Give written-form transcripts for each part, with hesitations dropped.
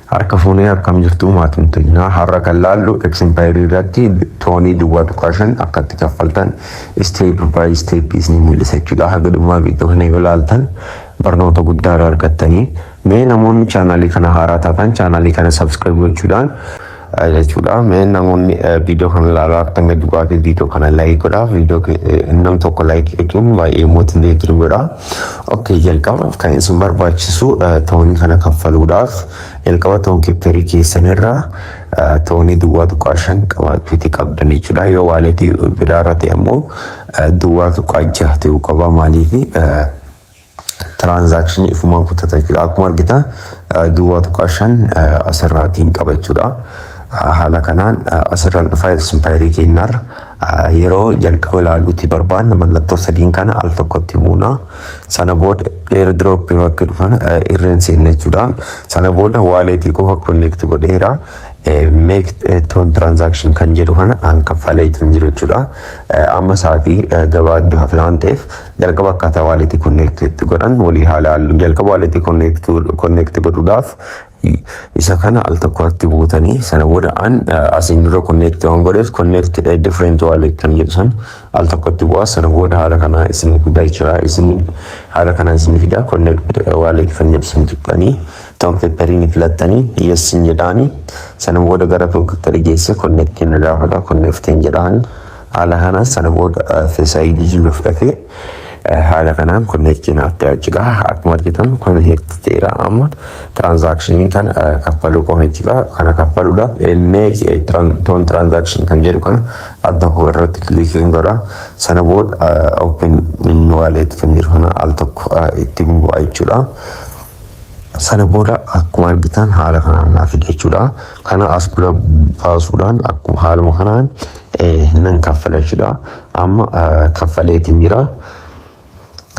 Harka fuunee akkam jirtu maatumteenyaa har'a kan laallu Expiry irratti toonii duwwaa tuqaashan akkatti kaffaltan step by step ni mul'isa jechuudha. Haga dhummaa viidiyoo kana yoo laaltan barnoota guddaa argattanii mee namoonni chaanaalii kana haaraa taatan chaanaalii kana subscribe gochuudhaan jechuudha. Mee namoonni viidiyoo kana ilaalaa akka dhugaatti viidiyoo kana like godhaa. Viidiyoo nam tokko like jechuun baay'ee motiveetii godha. Okay, jalqaba kan isin barbaachisu toonii kana kaffaluudhaaf jalqaba toon keepperii keessanirraa toonii duwwaa tuqaashan qabaatuuti qabdan jechuudha. Yoo waaleetii biraarra ta'e ammoo duwwaa tuqaa jaha ta'uu qaba. Maaliifi transaction ifumaan kutata jechuudha. Akkuma argitan duwwaa tuqaashan asirraatiin qaba jechuudha. Haala kanaan asirraan dhufaa Expiry keenyarra yeroo jalqaba ilaaluutti barbaanne mallattoo sadiin kana al tokkotti buuna. Sana booda airdrop bakka dhufan irreen seenna jechuudha. Sana booda waaleetii qofa connect godheera. Make toon transaction kan jedhu kana an kaffalee jiru jechuudha. Amma sa'aatii gabaaddu hafe waan ta'eef jalqaba akkaataa waaleetii connect godhan walii haala jalqaba waaleetii connect godhuudhaaf isa kana al tokkotti buutanii sana booda an asin dura connect waan godheef connect different wallet kan jedhu san al tokkotti bu'aa. Sana booda haala kana isin guddaa jechuudha. Isin haala kana isin fida connect wallet kan jedhu san tuqanii toon keepperii ni filattanii yes jedhaanii sana booda gara tokkotti geesse connect ni gaafata connect jedhaan haala kana sana booda feesaayiidii jiru fudhatee haala kanaan connect naatti ajjira. Akkuma argitan connect ta'eera. Amma transaction kan kaffaluu qofa jechuudha. Kana kaffaluudhaaf make toon transaction kan jedhu kana adda irratti click godha. Sana booda open wallet kan jedhu kana al tokko itti bu'a jechuudha. Sana booda akkuma argitan haala kanaan naaf jechuudha. Kana as dura baasuudhaan akkuma haaluma kanaan nan kaffala jechuudha. Amma kaffaleetiin jira.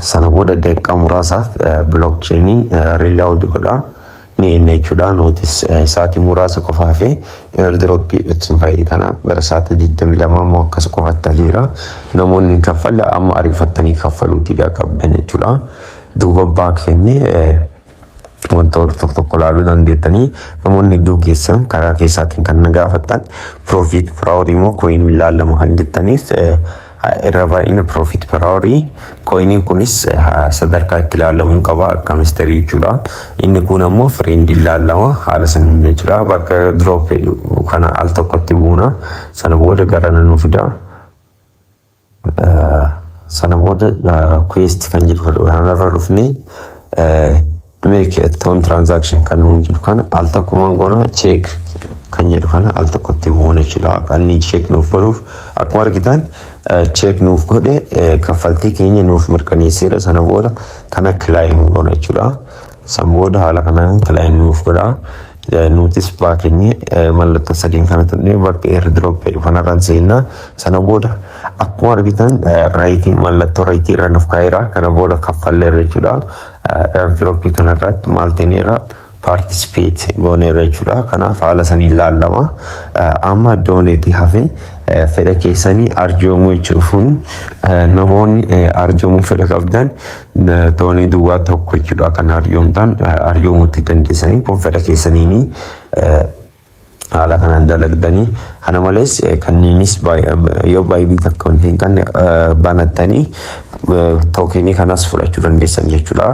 Sana booda daqiiqaa muraasaaf blockchain reload godha ni inni jechuudha. Nootis sa'aatii muraasa qofaa fi airdrop Expiry kana bara sa'aatii 22 ammoo akkas qofatti jira. Namoonni kaffalle amma ariifatanii kaffaluutii qabdan jechuudha. Duuba baakfennee wantoota tokko laaluu dandeettanii namoonni iddoo keessan karaa keessaatiin kan gaafattan profit per hour immoo coin ilaallama kan jettaniif irra baay'ina profit per hour coin kunis sadarkaa itti ilaalamuun qaba akka misterii jechuudha. Inni kun ammoo friend ilaalama haala saniin jechuudha. Bakka drop kana al tokkotti buuna sana booda gara nu fida. Sana booda quest kan jedhu kanarra dhufne make toon transaction kan nuun jedhu kana al tokkumaan goona check kan jedhu kana al tokkotti buuna jechuudha. Inni check nuuf godhuuf akkuma argitan check nuuf godhe kaffaltii keenya nuuf mirkaneesseera. Sana booda kana claim goona jechuudha. Sana booda haala kanaan claim nuuf godha. Nutis baakeenye mallattoo sadiin kana tunnee bakka airdrop kanarraan seenna. Sana booda akkuma argitan raayitiin mallattoo raayitii irra nuuf kaa'eera. Kana booda kaffalleerra jechuudha. Airdrop kanarratti maal ta'eera participate gooneerra jechuudha. Kanaaf haala sanii ilaallama. Amma dooneetii hafe fedha keessanii arjoomuu jechuun namoonni arjoomuu fedha qabdan toonii duwwaa tokko jechuudha. Kan arjoomtan arjoomuutti dandeessanii kun fedha keessaniini haala kanaan dalagdanii kana malees kanniinis yoo baay'ee takka hin qabne banattanii tookenii kanas fudhachuu dandeessan jechuudha.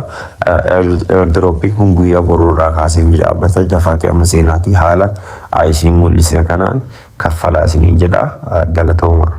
Airdropping kun guyyaa boruurraa kaasee dhaabbata jafaatee amma seenaatii haala isin mul'ise kanaan kaffalaa isinii jedha. Galatooma.